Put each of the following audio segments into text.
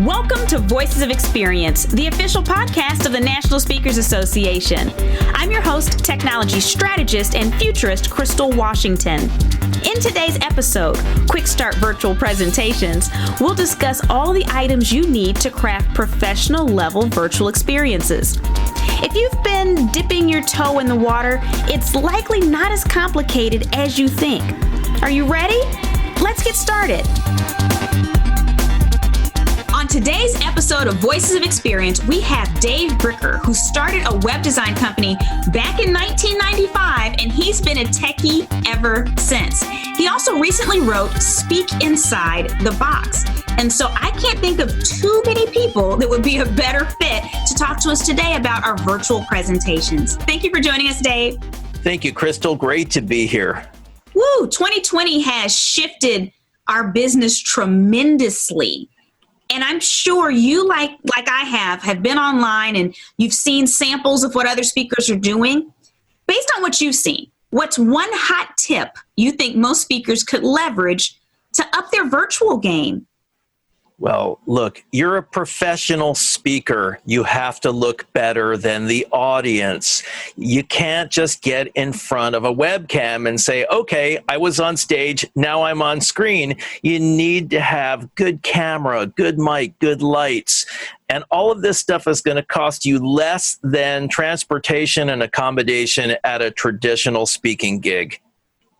Welcome to Voices of Experience, the official podcast of the National Speakers Association. I'm your host, technology strategist and futurist, Crystal Washington. In today's episode, Quickstart Virtual Presentations, we'll discuss all the items you need to craft professional level virtual experiences. If you've been dipping your toe in the water, it's likely not as complicated as you think. Are you ready? Let's get started. On today's episode of Voices of Experience, we have Dave Bricker, who started a web design company back in 1995, and he's been a techie ever since. He also recently wrote Speak Inside the Box. And so I can't think of too many people that would be a better fit to talk to us today about our virtual presentations. Thank you for joining us, Dave. Thank you, Crystal. Great to be here. Woo! 2020 has shifted our business tremendously. And I'm sure you, like I have been online and you've seen samples of what other speakers are doing. Based on what you've seen, what's one hot tip you think most speakers could leverage to up their virtual game? Well, look, you're a professional speaker. You have to look better than the audience. You can't just get in front of a webcam and say, okay, I was on stage, now I'm on screen. You need to have good camera, good mic, good lights. And all of this stuff is going to cost you less than transportation and accommodation at a traditional speaking gig.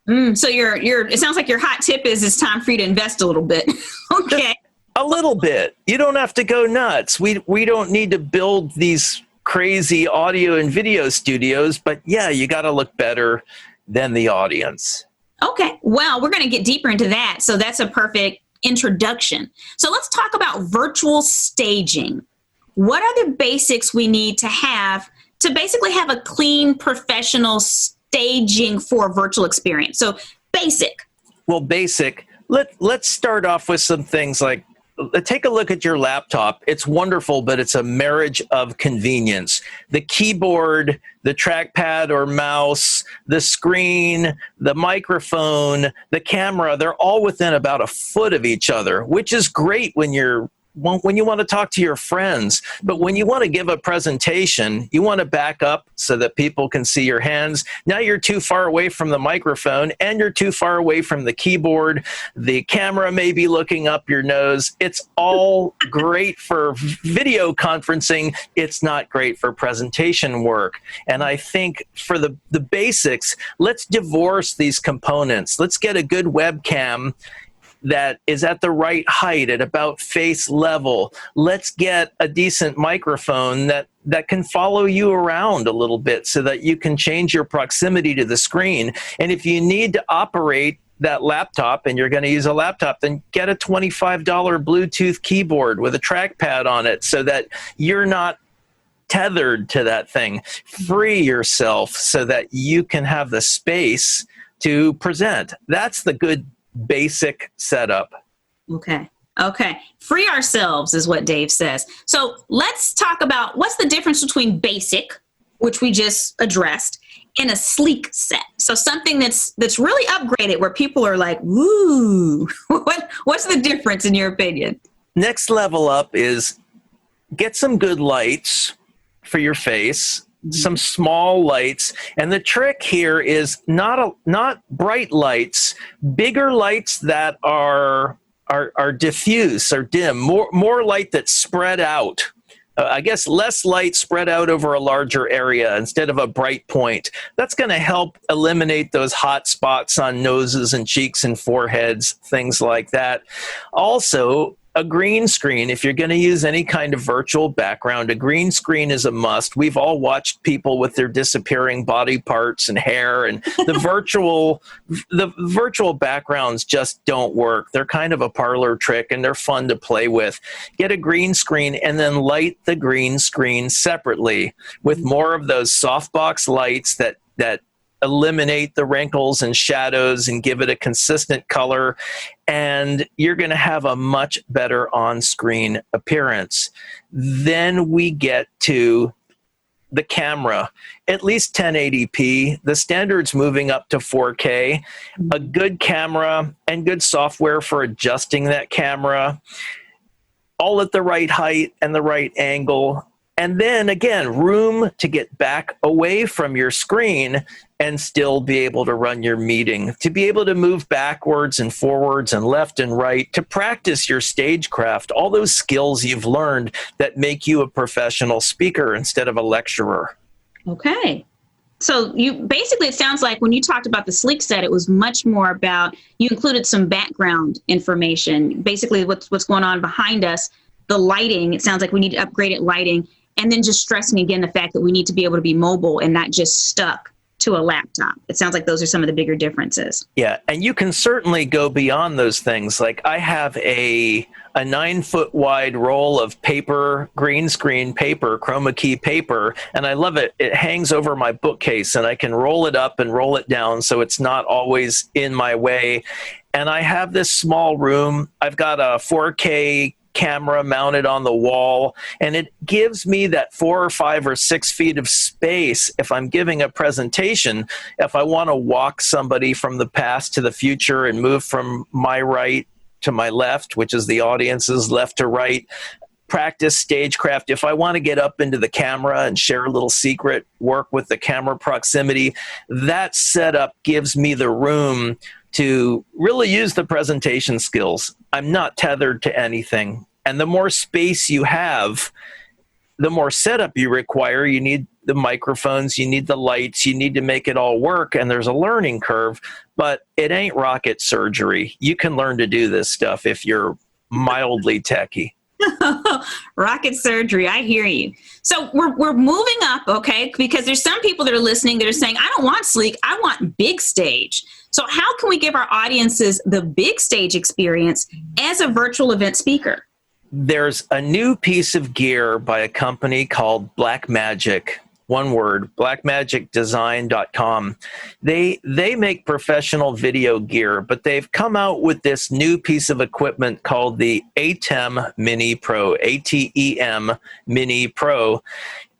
So it sounds like your hot tip is it's time for you to invest a little bit. Okay. A little bit. You don't have to go nuts. We don't need to build these crazy audio and video studios, but yeah, you got to look better than the audience. Okay. Well, we're going to get deeper into that. So that's a perfect introduction. So let's talk about virtual staging. What are the basics we need to basically have a clean professional staging for a virtual experience? So basic. Well, basic. Let's start off with some things like, take a look at your laptop. It's wonderful, but it's a marriage of convenience. The keyboard, the trackpad or mouse, the screen, the microphone, the camera, they're all within about a foot of each other, which is great when you want to talk to your friends. But when you want to give a presentation, you want to back up so that people can see your hands. Now you're too far away from the microphone and you're too far away from the keyboard. The camera may be looking up your nose. It's all great for video conferencing. It's not great for presentation work. And I think for the basics, let's divorce these components. Let's get a good webcam that is at the right height at about face level. Let's get a decent microphone that can follow you around a little bit so that you can change your proximity to the screen. And if you need to operate that laptop and you're going to use a laptop, then get a $25 Bluetooth keyboard with a trackpad on it so that you're not tethered to that thing. Free yourself so that you can have the space to present. That's the good basic setup. Okay. Free ourselves is what Dave says. So let's talk about what's the difference between basic, which we just addressed, and a sleek set. So something that's really upgraded where people are like, woo, what's the difference in your opinion? Next level up is get some good lights for your face. Some small lights, and the trick here is not bright lights, bigger lights that are diffuse or dim, more light that's spread out. I guess less light spread out over a larger area instead of a bright point. That's going to help eliminate those hot spots on noses and cheeks and foreheads, things like that. Also, a green screen, if you're going to use any kind of virtual background, a green screen is a must. We've all watched people with their disappearing body parts and hair, and the virtual backgrounds just don't work. They're kind of a parlor trick, and they're fun to play with. Get a green screen and then light the green screen separately with more of those softbox lights that eliminate the wrinkles and shadows and give it a consistent color, and you're going to have a much better on-screen appearance. Then we get to the camera, at least 1080p. The standard's moving up to 4K. A good camera and good software for adjusting that camera. all at the right height and the right angle. And then again, room to get back away from your screen and still be able to run your meeting, to be able to move backwards and forwards and left and right, to practice your stagecraft, all those skills you've learned that make you a professional speaker instead of a lecturer. Okay. So you basically, it sounds like when you talked about the Sleek set, it was much more about, you included some background information, basically what's going on behind us, the lighting. It sounds like we need upgraded lighting, and then just stressing again the fact that we need to be able to be mobile and not just stuck to a laptop. It sounds like those are some of the bigger differences. Yeah, and you can certainly go beyond those things. Like I have a 9-foot wide roll of paper, green screen paper, chroma key paper, and I love it. It hangs over my bookcase, and I can roll it up and roll it down so it's not always in my way. And I have this small room. I've got a 4K camera mounted on the wall, and it gives me that 4 or 5 or 6 feet of space if I'm giving a presentation. If I want to walk somebody from the past to the future and move from my right to my left, which is the audience's left to right, practice stagecraft. If I want to get up into the camera and share a little secret, work with the camera proximity, that setup gives me the room to really use the presentation skills. I'm not tethered to anything. And the more space you have, the more setup you require. You need the microphones, you need the lights, you need to make it all work. And there's a learning curve, but it ain't rocket surgery. You can learn to do this stuff if you're mildly techie. Rocket surgery. I hear you. So we're moving up, okay? Because there's some people that are listening that are saying, I don't want Sleek, I want big stage. So how can we give our audiences the big stage experience as a virtual event speaker? There's a new piece of gear by a company called Blackmagic. One word, blackmagicdesign.com. They make professional video gear, but they've come out with this new piece of equipment called the ATEM Mini Pro, ATEM Mini Pro.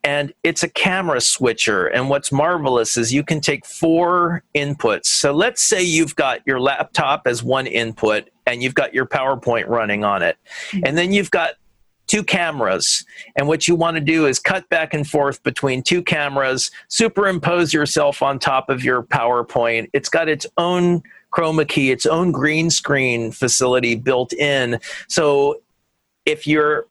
And it's a camera switcher. And what's marvelous is you can take 4 inputs. So let's say you've got your laptop as one input and you've got your PowerPoint running on it. And then you've got 2 cameras. And what you want to do is cut back and forth between 2 cameras, superimpose yourself on top of your PowerPoint. It's got its own chroma key, its own green screen facility built in. So if your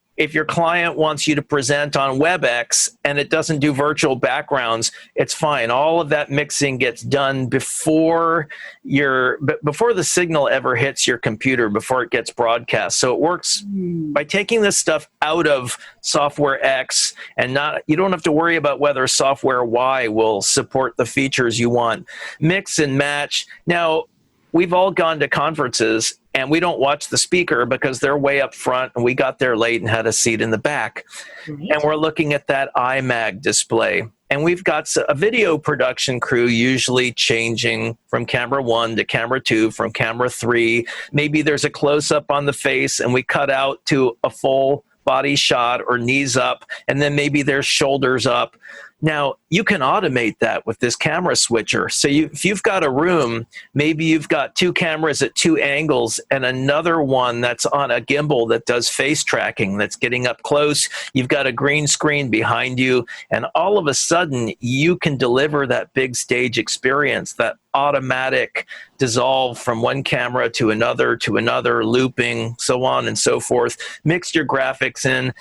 client wants you to present on WebEx and it doesn't do virtual backgrounds, it's fine. All of that mixing gets done before the signal ever hits your computer, before it gets broadcast. So it works by taking this stuff out of software X, and you don't have to worry about whether software Y will support the features you want. Mix and match. Now, we've all gone to conferences and we don't watch the speaker because they're way up front and we got there late and had a seat in the back. Right. And we're looking at that iMag display. And we've got a video production crew usually changing from camera 1 to camera 2, from camera 3. Maybe there's a close-up on the face and we cut out to a full body shot or knees up, and then maybe there's shoulders up. Now, you can automate that with this camera switcher. So if you've got a room, maybe you've got 2 cameras at 2 angles and another one that's on a gimbal that does face tracking, that's getting up close. You've got a green screen behind you, and all of a sudden, you can deliver that big stage experience, that automatic dissolve from one camera to another, looping, so on and so forth. Mix your graphics in.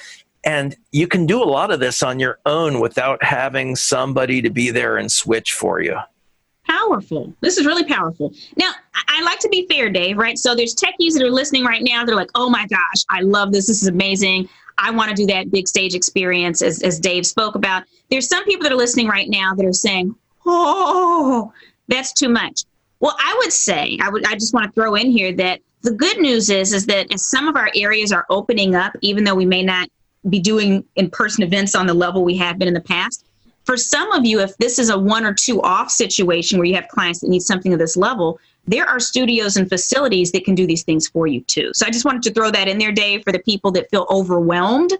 And you can do a lot of this on your own without having somebody to be there and switch for you. Powerful. This is really powerful. Now, I like to be fair, Dave, right? So there's techies that are listening right now. They're like, oh my gosh, I love this. This is amazing. I want to do that big stage experience as Dave spoke about. There's some people that are listening right now that are saying, oh, that's too much. Well, I would say, I just want to throw in here that the good news is that as some of our areas are opening up, even though we may not be doing in-person events on the level we have been in the past. For some of you, if this is a 1 or 2 off situation where you have clients that need something of this level, there are studios and facilities that can do these things for you too. So I just wanted to throw that in there, Dave, for the people that feel overwhelmed.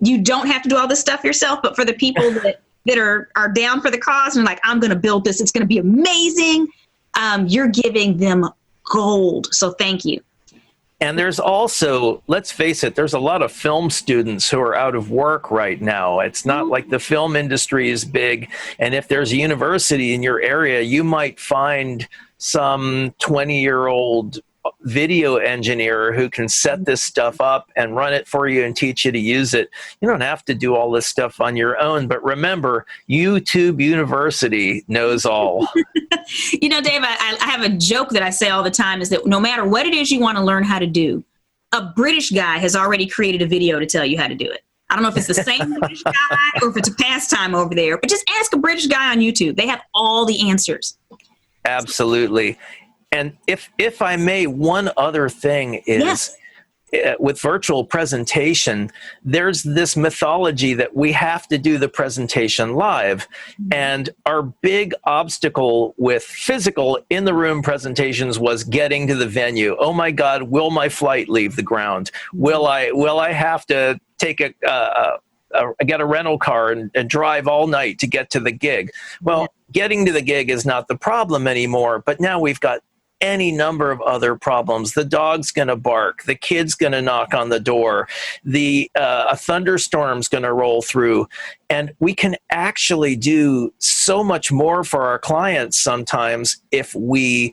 You don't have to do all this stuff yourself, but for the people that are down for the cause and like, I'm going to build this, it's going to be amazing. You're giving them gold. So thank you. And there's also, let's face it, there's a lot of film students who are out of work right now. It's not like the film industry is big. And if there's a university in your area, you might find some 20-year-old video engineer who can set this stuff up and run it for you and teach you to use it. You don't have to do all this stuff on your own. But remember, YouTube University knows all. You know, Dave, I have a joke that I say all the time is that no matter what it is you want to learn how to do, a British guy has already created a video to tell you how to do it. I don't know if it's the same British guy or if it's a pastime over there, but just ask a British guy on YouTube. They have all the answers. Absolutely. And if I may, one other thing is with virtual presentation, there's this mythology that we have to do the presentation live. And our big obstacle with physical in the room presentations was getting to the venue. Oh my God, will my flight leave the ground? Will I have to take get a rental car and drive all night to get to the gig? Well, getting to the gig is not the problem anymore, but now we've got any number of other problems. The dog's going to bark. The kid's going to knock on the door. A thunderstorm's going to roll through. And we can actually do so much more for our clients sometimes if we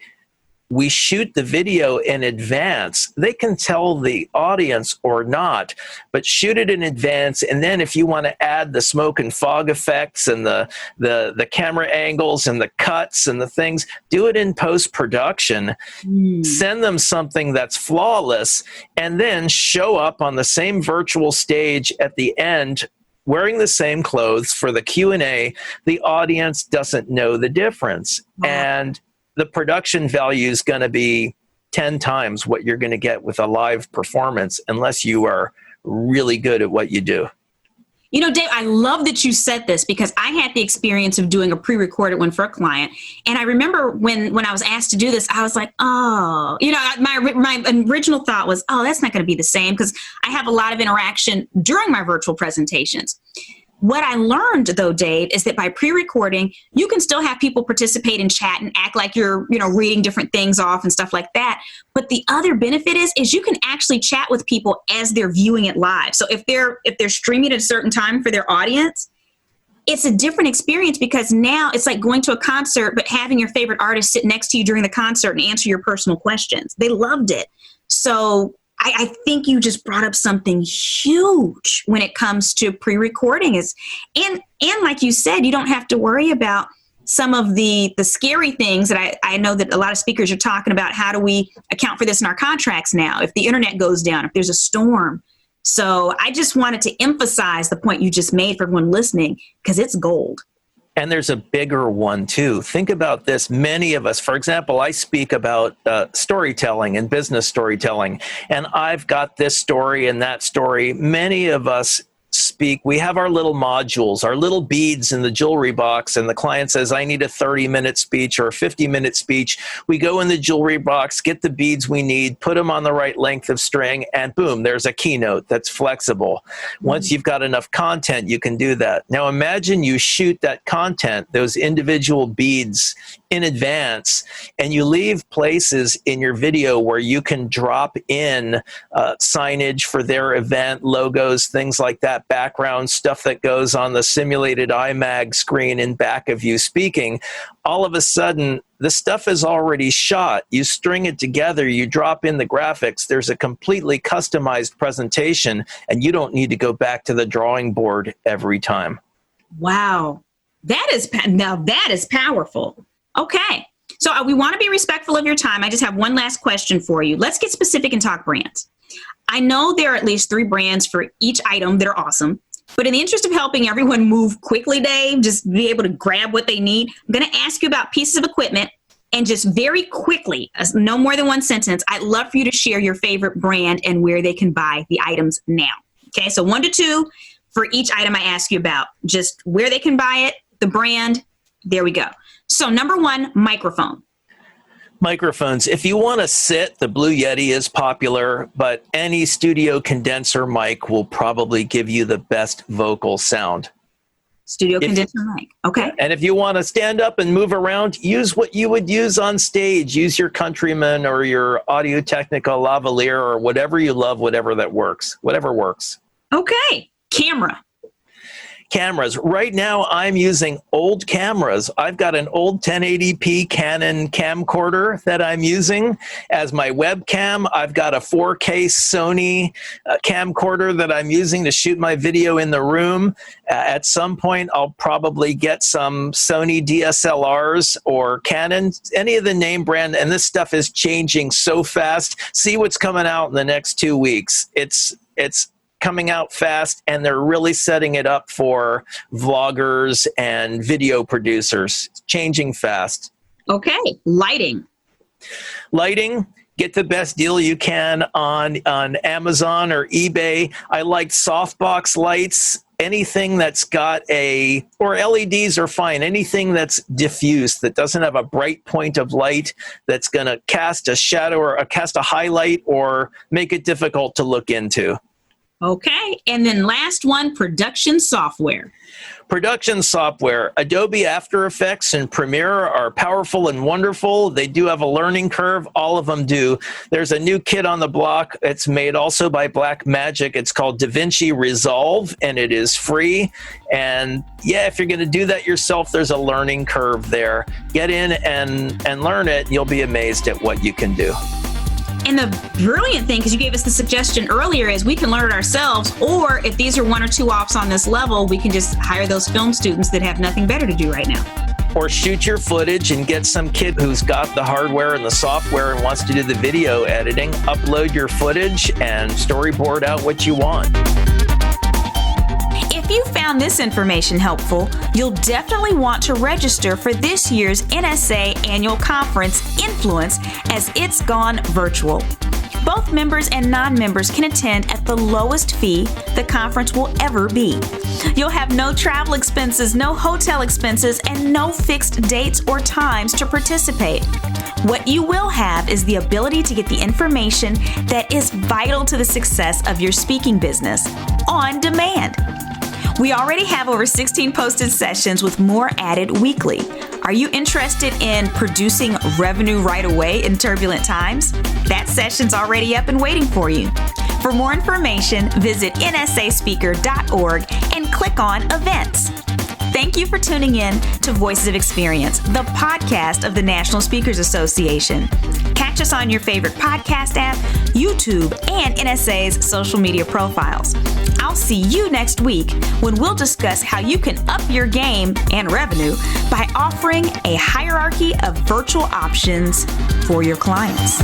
shoot the video in advance. They can tell the audience or not, but shoot it in advance. And then if you want to add the smoke and fog effects and the camera angles and the cuts and the things, do it in post-production. Send them something that's flawless, and then show up on the same virtual stage at the end wearing the same clothes for the Q&A. The audience doesn't know the difference. Wow. And the production value is going to be 10 times what you're going to get with a live performance unless you are really good at what you do. You know, Dave, I love that you said this because I had the experience of doing a pre-recorded one for a client. And I remember when I was asked to do this, I was like, oh, you know, my original thought was, oh, that's not going to be the same because I have a lot of interaction during my virtual presentations. What I learned, though, Dave, is that by pre-recording, you can still have people participate in chat and act like you're, you know, reading different things off and stuff like that. But the other benefit is you can actually chat with people as they're viewing it live. So if they're streaming at a certain time for their audience, it's a different experience because now it's like going to a concert, but having your favorite artist sit next to you during the concert and answer your personal questions. They loved it. So I think you just brought up something huge when it comes to pre-recording and like you said, you don't have to worry about some of the scary things that I know that a lot of speakers are talking about. How do we account for this in our contracts now? If the internet goes down, if there's a storm. So I just wanted to emphasize the point you just made for everyone listening because it's gold. And there's a bigger one, too. Think about this. Many of us, for example, I speak about storytelling and business storytelling, and I've got this story and that story. Many of us speak, we have our little modules, our little beads in the jewelry box, and the client says, I need a 30-minute speech or a 50-minute speech. We go in the jewelry box, get the beads we need, put them on the right length of string, and boom, there's a keynote that's flexible. Once you've got enough content, you can do that. Now imagine you shoot that content, those individual beads, in advance, and you leave places in your video where you can drop in signage for their event, logos, things like that, background stuff that goes on the simulated iMag screen in back of you speaking. All of a sudden, the stuff is already shot. You string it together, you drop in the graphics, there's a completely customized presentation, and you don't need to go back to the drawing board every time. Wow. That is powerful. Okay. So we want to be respectful of your time. I just have one last question for you. Let's get specific and talk brands. I know there are at least 3 brands for each item that are awesome, but in the interest of helping everyone move quickly, Dave, just be able to grab what they need, I'm going to ask you about pieces of equipment and just very quickly, no more than one sentence, I'd love for you to share your favorite brand and where they can buy the items now. Okay. So 1 to 2 for each item I ask you about, just where they can buy it, the brand. There we go. So number 1, microphone. Microphones. If you want to sit, the Blue Yeti is popular, but any studio condenser mic will probably give you the best vocal sound. Studio condenser mic. Okay. And if you want to stand up and move around, use what you would use on stage. Use your Countryman or your Audio-Technica lavalier or whatever you love, whatever works. Okay. Camera. Cameras. Right now, I'm using old cameras. I've got an old 1080p Canon camcorder that I'm using as my webcam. I've got a 4K Sony camcorder that I'm using to shoot my video in the room. At some point, I'll probably get some Sony DSLRs or Canon, any of the name brand, and this stuff is changing so fast. See what's coming out in the next 2 weeks. It's coming out fast, and they're really setting it up for vloggers and video producers. It's changing fast. Okay. Lighting. Get the best deal you can on Amazon or eBay. I like softbox lights. Anything that's got or LEDs are fine. Anything that's diffused, that doesn't have a bright point of light, that's going to cast a shadow or cast a highlight or make it difficult to look into. Okay. And then last one, production software. Production software. Adobe After Effects and Premiere are powerful and wonderful. They do have a learning curve. All of them do. There's a new kit on the block. It's made also by Blackmagic. It's called DaVinci Resolve, and it is free. And yeah, if you're going to do that yourself, there's a learning curve there. Get in and learn it. You'll be amazed at what you can do. And the brilliant thing, because you gave us the suggestion earlier, is we can learn it ourselves, or if these are one or two offs on this level, we can just hire those film students that have nothing better to do right now. Or shoot your footage and get some kid who's got the hardware and the software and wants to do the video editing. Upload your footage and storyboard out what you want. If you found this information helpful, you'll definitely want to register for this year's NSA annual conference, Influence, as it's gone virtual. Both members and non-members can attend at the lowest fee the conference will ever be. You'll have no travel expenses, no hotel expenses, and no fixed dates or times to participate. What you will have is the ability to get the information that is vital to the success of your speaking business on demand. We already have over 16 posted sessions with more added weekly. Are you interested in producing revenue right away in turbulent times? That session's already up and waiting for you. For more information, visit nsaspeaker.org and click on Events. Thank you for tuning in to Voices of Experience, the podcast of the National Speakers Association. Catch us on your favorite podcast app, YouTube, and NSA's social media profiles. I'll see you next week when we'll discuss how you can up your game and revenue by offering a hierarchy of virtual options for your clients.